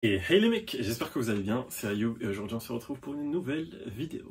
Et hey les mecs, j'espère que vous allez bien, c'est Ayoub et aujourd'hui on se retrouve pour une nouvelle vidéo.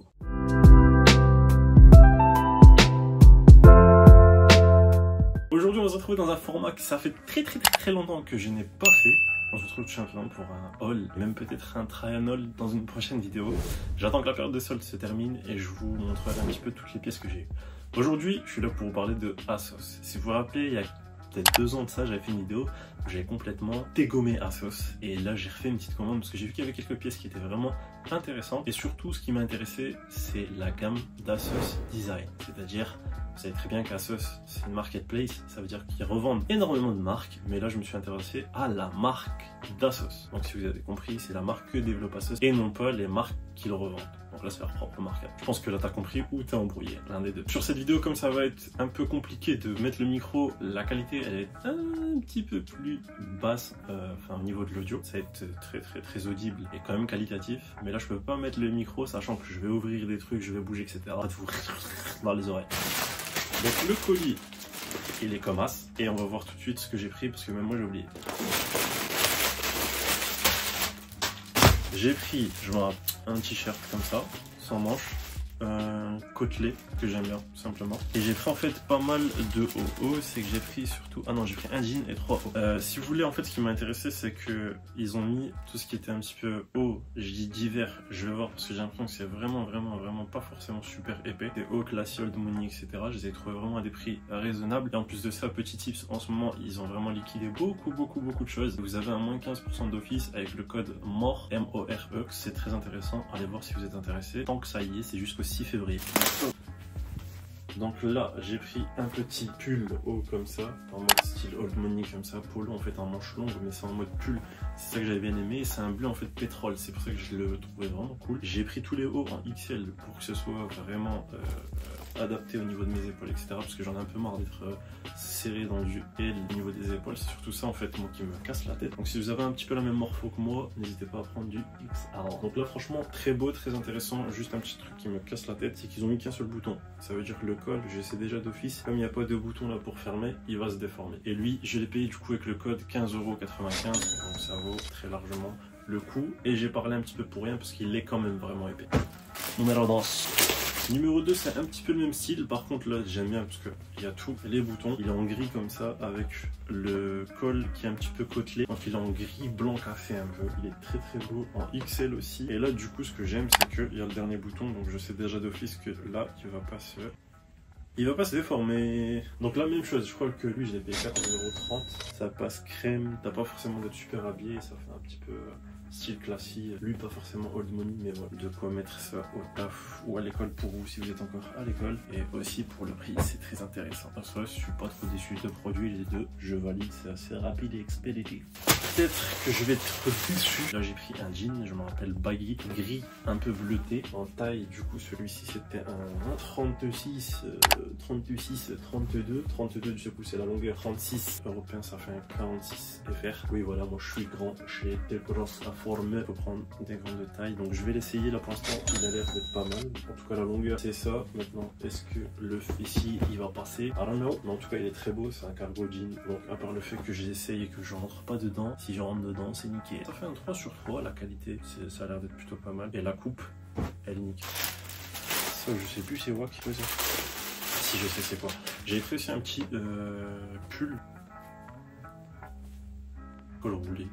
Aujourd'hui on va se retrouver dans un format que ça fait très longtemps que je n'ai pas fait. On se retrouve tout simplement pour un haul, et même peut-être un try-on haul dans une prochaine vidéo. J'attends que la période de solde se termine et je vous montrerai un petit peu toutes les pièces que j'ai eues. Aujourd'hui, je suis là pour vous parler de ASOS. Si vous vous rappelez, il y a peut-être 2 ans de ça, j'avais fait une vidéo où j'avais complètement dégommé ASOS. Et là, j'ai refait une petite commande parce que j'ai vu qu'il y avait quelques pièces qui étaient vraiment intéressantes. Et surtout, ce qui m'a intéressé, c'est la gamme d'ASOS Design. C'est-à-dire, vous savez très bien qu'ASOS, c'est une marketplace. Ça veut dire qu'ils revendent énormément de marques. Mais là, je me suis intéressé à la marque d'ASOS. Donc, si vous avez compris, c'est la marque que développe ASOS et non pas les marques qu'ils revendent. Donc là, c'est leur propre marque. Je pense que là, t'as compris ou t'es embrouillé, l'un des deux. Sur cette vidéo, comme ça va être un peu compliqué de mettre le micro, la qualité, elle est un petit peu plus basse, au niveau de l'audio. Ça va être très audible et quand même qualitatif. Mais là, je peux pas mettre le micro, sachant que je vais ouvrir des trucs, je vais bouger, etc. Vous dans les oreilles. Donc le colis, il est comme as. Et on va voir tout de suite ce que j'ai pris, parce que même moi, j'ai oublié. J'ai pris, je vois, un t-shirt comme ça, sans manches, côtelé, que j'aime bien, tout simplement. Et j'ai pris en fait pas mal de hauts. C'est que j'ai pris surtout... Ah non, j'ai pris un jean et 3 hauts. Si vous voulez, en fait, ce qui m'a intéressé, c'est que ils ont mis tout ce qui était un petit peu haut, je dis divers, je vais voir, parce que j'ai l'impression que c'est vraiment pas forcément super épais. Des hauts classiques, Old Money, etc. Je les ai trouvés vraiment à des prix raisonnables. Et en plus de ça, petit tips, en ce moment, ils ont vraiment liquidé beaucoup de choses. Vous avez un moins 15% d'office avec le code MORE, M-O-R-E. C'est très intéressant. Allez voir si vous êtes intéressé. Tant que ça y est, c'est jusqu'au 6 février. Donc là, j'ai pris un petit pull haut comme ça, en mode style Old Money comme ça, polo en fait en manche longue, mais c'est en mode pull. C'est ça que j'avais bien aimé, et c'est un bleu en fait pétrole, c'est pour ça que je le trouvais vraiment cool. J'ai pris tous les hauts en XL pour que ce soit vraiment adapté au niveau de mes épaules, etc. Parce que j'en ai un peu marre d'être serré dans du L au niveau des épaules. C'est surtout ça en fait, moi, qui me casse la tête. Donc si vous avez un petit peu la même morpho que moi, n'hésitez pas à prendre du XL. Donc là, franchement, très beau, très intéressant. Juste un petit truc qui me casse la tête, c'est qu'ils ont mis qu'un seul bouton. Ça veut dire que le col, je sais déjà d'office, comme il n'y a pas de bouton là pour fermer, il va se déformer. Et lui, je l'ai payé du coup avec le code 15,95 €, donc ça vaut très largement le coup. Et j'ai parlé un petit peu pour rien parce qu'il est quand même vraiment épais. Numéro 2. Numéro 2, c'est un petit peu le même style. Par contre, là, j'aime bien parce qu'il y a tous les boutons. Il est en gris comme ça, avec le col qui est un petit peu côtelé. Donc, il est en gris blanc café un peu. Il est très beau, en XL aussi. Et là, du coup, ce que j'aime, c'est qu'il y a le dernier bouton. Donc, je sais déjà d'office que là, il va pas se déformer. Donc là, même chose, je crois que lui, je l'ai payé 14,30 €. Ça passe crème, t'as pas forcément d'être super habillé, ça fait un petit peu style classique. Lui, pas forcément Old Money, mais voilà. De quoi mettre ça au taf ou à l'école pour vous, si vous êtes encore à l'école. Et aussi pour le prix, c'est très intéressant. Parce que je suis pas trop déçu de produits, les deux, je valide, c'est assez rapide et expéditif. Peut-être que je vais être déçu. Là, j'ai pris un jean, je me rappelle, baggy, gris, un peu bleuté, en taille. Du coup, celui-ci, c'était un 36, 32. 32, du coup, c'est la longueur. 36 européen, ça fait un 46 FR. Oui, voilà, moi, je suis grand. J'ai des grosses à former. Faut prendre des grandes tailles. Donc, je vais l'essayer. Là, pour l'instant, il a l'air d'être pas mal. En tout cas, la longueur, c'est ça. Maintenant, est-ce que le fessier, il va passer? I don't know. Mais en tout cas, il est très beau. C'est un cargo jean. Donc, à part le fait que j'essaye et que je rentre pas dedans, si je rentre dedans, c'est nickel. Ça fait un 3 sur 3. La qualité, ça a l'air d'être plutôt pas mal. Et la coupe, elle est nickel. Ça, je sais plus c'est quoi qui fait ça. Si, je sais c'est quoi. J'ai pris aussi un petit pull col roulé.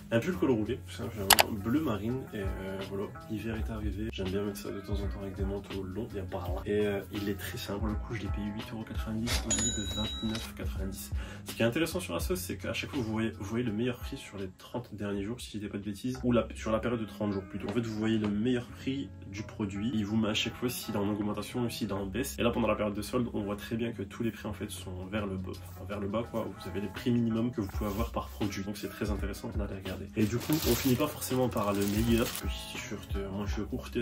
Un pull col roulé, tout simplement, bleu marine, et voilà, l'hiver est arrivé, j'aime bien mettre ça de temps en temps avec des manteaux longs, il y a par là. Et il est très simple, pour le coup je l'ai payé 8,90 € au lieu de 29,90 €. Ce qui est intéressant sur ASOS, c'est qu'à chaque fois vous voyez le meilleur prix sur les 30 derniers jours, si je dis pas de bêtises, ou sur la période de 30 jours plutôt. En fait, vous voyez le meilleur prix du produit, il vous met à chaque fois s'il est en augmentation ou s'il est en baisse. Et là, pendant la période de solde, on voit très bien que tous les prix en fait sont vers le bas. Enfin, vers le bas quoi, vous avez les prix minimum que vous pouvez avoir par produit. Donc c'est très intéressant d'aller regarder. Et du coup, on finit pas forcément par le meilleur. Petit t-shirt manche courte,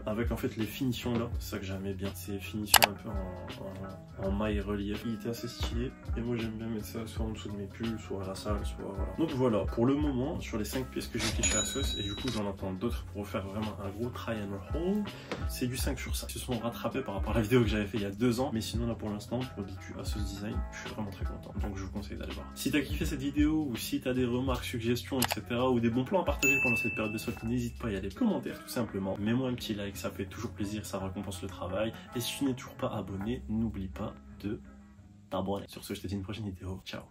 avec en fait les finitions là, c'est ça que j'aimais bien. Ces finitions un peu en maille relief. Il était assez stylé. Et moi j'aime bien mettre ça soit en dessous de mes pulls, soit à la salle, soit voilà. Donc voilà, pour le moment, sur les 5 pièces que j'ai pris chez ASOS, et du coup j'en attends d'autres pour faire vraiment un gros try and haul, c'est du 5 sur 5. Ils se sont rattrapés par rapport à la vidéo que j'avais fait il y a 2 ans. Mais sinon là pour l'instant, pour du ASOS Design, je suis vraiment très content. Donc je vous conseille d'aller voir. Si t'as kiffé cette vidéo ou si t'as des remarques, suggestions, suggestions, etc. ou des bons plans à partager pendant cette période de solde, n'hésite pas à y aller. Commentaire tout simplement. Mets-moi un petit like, ça fait toujours plaisir, ça récompense le travail. Et si tu n'es toujours pas abonné, n'oublie pas de t'abonner. Sur ce, je te dis une prochaine vidéo. Ciao.